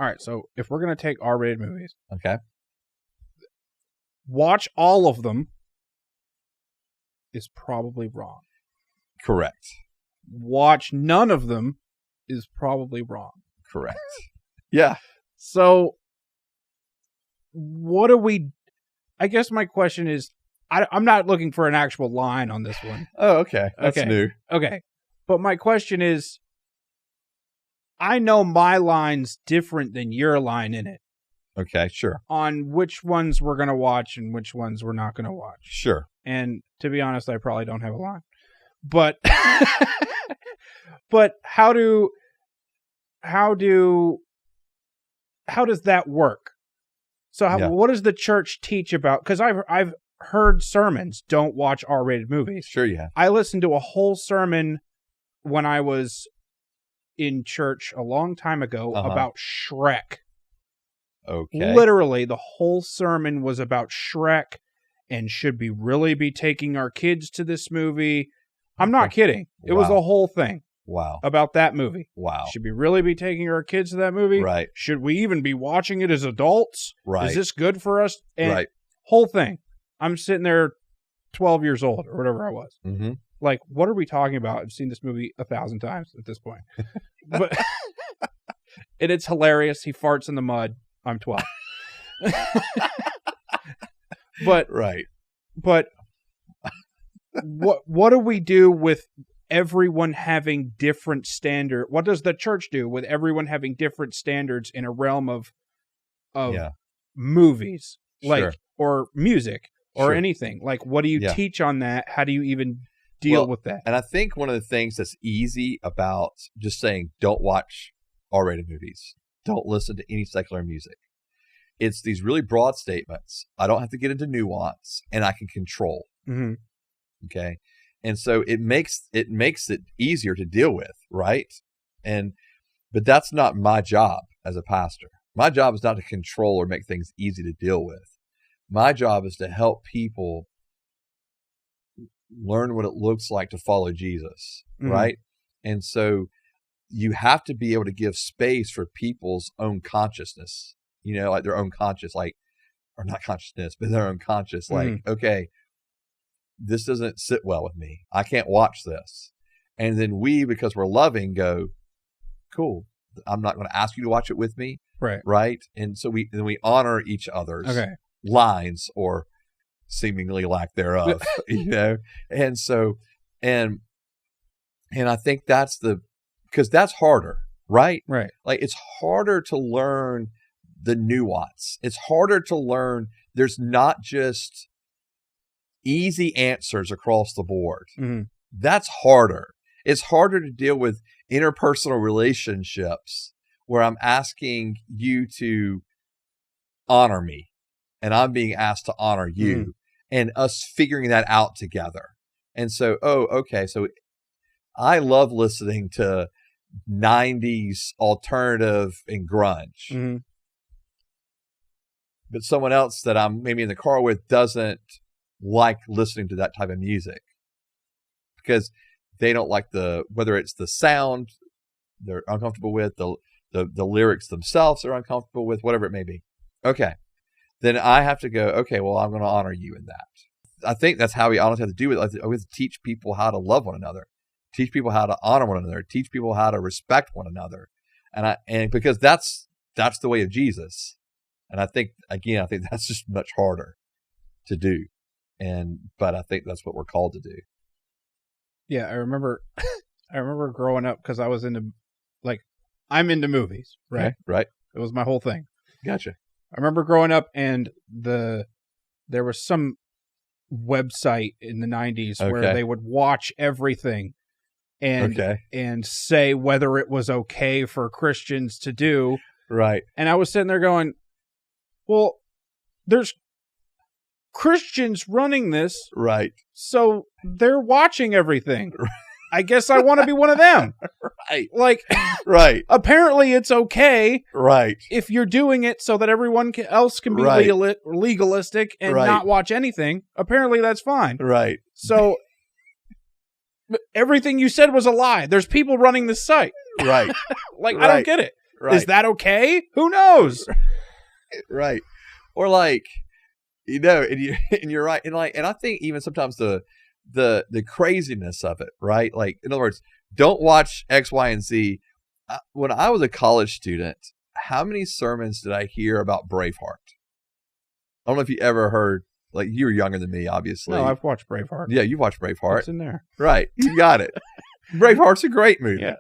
All right, so if we're going to take R-rated movies, Okay. watch all of them is probably wrong. Correct. Watch none of them is probably wrong. Correct. Yeah. So, what do we... I guess my question is, I'm not looking for an actual line on this one. Oh, okay. That's Okay. new. Okay. But my question is, I know my line's different than your line in it Okay, sure. on which ones we're going to watch and which ones we're not going to watch. Sure. And to be honest, I probably don't have a line. But but how does that work? So what does the church teach about? Because I've heard sermons, don't watch R-rated movies. Sure you have. I listened to a whole sermon when I was in church a long time ago about Shrek. Okay. Literally, the whole sermon was about Shrek and should we really be taking our kids to this movie? I'm not kidding. It was the whole thing. Wow. About that movie. Wow. Should we really be taking our kids to that movie? Right. Should we even be watching it as adults? Right. Is this good for us? And right. Whole thing. I'm sitting there 12 years old or whatever I was. Mm-hmm. Like, what are we talking about? I've seen this movie 1,000 times at this point. But and it's hilarious. He farts in the mud. I'm 12. But right. But what do we do with everyone having different standard? What does the church do with everyone having different standards in a realm of movies, like or music or anything? Like, what do you teach on that? How do you even deal with that? And I think one of the things that's easy about just saying don't watch R-rated movies, don't listen to any secular music. It's these really broad statements. I don't have to get into nuance, and I can control. Mm-hmm. Okay. And so it makes it easier to deal with, right? But that's not my job as a pastor. My job is not to control or make things easy to deal with. My job is to help people learn what it looks like to follow Jesus, right? And so you have to be able to give space for people's own consciousness, like their own conscious, or not consciousness, but their own conscious, okay, this doesn't sit well with me. I can't watch this. And then we, because we're loving, go, cool. I'm not going to ask you to watch it with me. Right. Right. And so we honor each other's lines or seemingly lack thereof, And so, and I think because that's harder, right? Right. Like it's harder to learn the nuance. It's harder to learn. There's not just easy answers across the board. Mm-hmm. That's harder. It's harder to deal with interpersonal relationships where I'm asking you to honor me and I'm being asked to honor you and us figuring that out together. And so, so I love listening to 90s alternative and grunge. Mm-hmm. But someone else that I'm maybe in the car with doesn't like listening to that type of music because they don't like whether it's the sound they're uncomfortable with, the lyrics themselves they're uncomfortable with, whatever it may be. Okay. Then I have to go, okay, well, I'm going to honor you in that. I think that's how we honestly have to do it. Like, we have to teach people how to love one another, teach people how to honor one another, teach people how to respect one another. And because that's the way of Jesus. And I think that's just much harder to do. But I think that's what we're called to do. Yeah, I remember growing up because I was I'm into movies, right? Okay, right. It was my whole thing. Gotcha. I remember growing up and there was some website in the 90s where they would watch everything and say whether it was okay for Christians to do. Right. And I was sitting there going, well, there's Christians running this. Right. So they're watching everything. I guess I want to be one of them. Right. Right. Apparently it's okay. Right. If you're doing it so that everyone else can be legalistic and not watch anything, apparently that's fine. Right. So everything you said was a lie. There's people running this site. Right. I don't get it. Right. Is that okay? Who knows? Right. Or like, and you're right. And I think even sometimes the craziness of it, right? Like, in other words, don't watch X, Y, and Z. When I was a college student, how many sermons did I hear about Braveheart? I don't know if you ever heard, like, you were younger than me, obviously. No, I've watched Braveheart. Yeah, you watched Braveheart. It's in there. Right. You got it. Braveheart's a great movie. Yeah.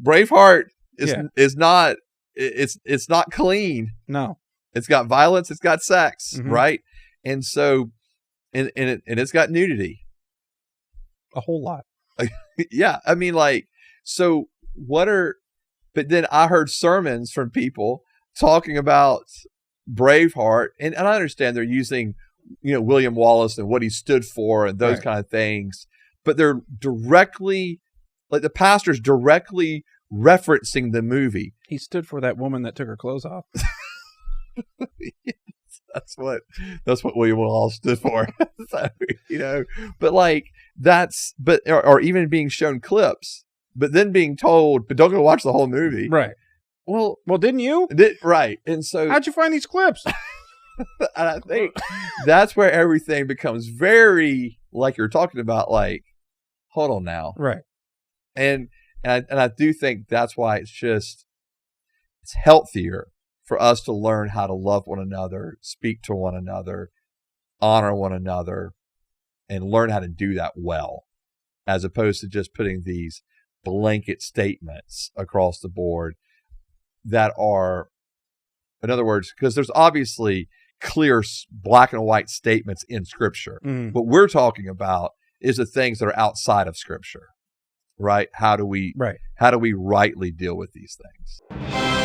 Braveheart is not, it's not clean. No. It's got violence, it's got sex, Mm-hmm. right? And so, and it's got nudity. A whole lot. Yeah. I mean, like, so but then I heard sermons from people talking about Braveheart, and I understand they're using, William Wallace and what he stood for and those kind of things, but they're directly, like, the pastor's directly referencing the movie. He stood for that woman that took her clothes off. That's what William Wallace stood for. So, but like or even being shown clips, but then being told, but don't go watch the whole movie. Right. Well, didn't you? Right. And so, how'd you find these clips? And I think that's where everything becomes very, like you're talking about, like, hold on now. Right. And I do think that's why it's healthier for us to learn how to love one another, speak to one another, honor one another, and learn how to do that well, as opposed to just putting these blanket statements across the board that are, in other words, because there's obviously clear black and white statements in Scripture. Mm. What we're talking about is the things that are outside of Scripture, right? How do we rightly deal with these things?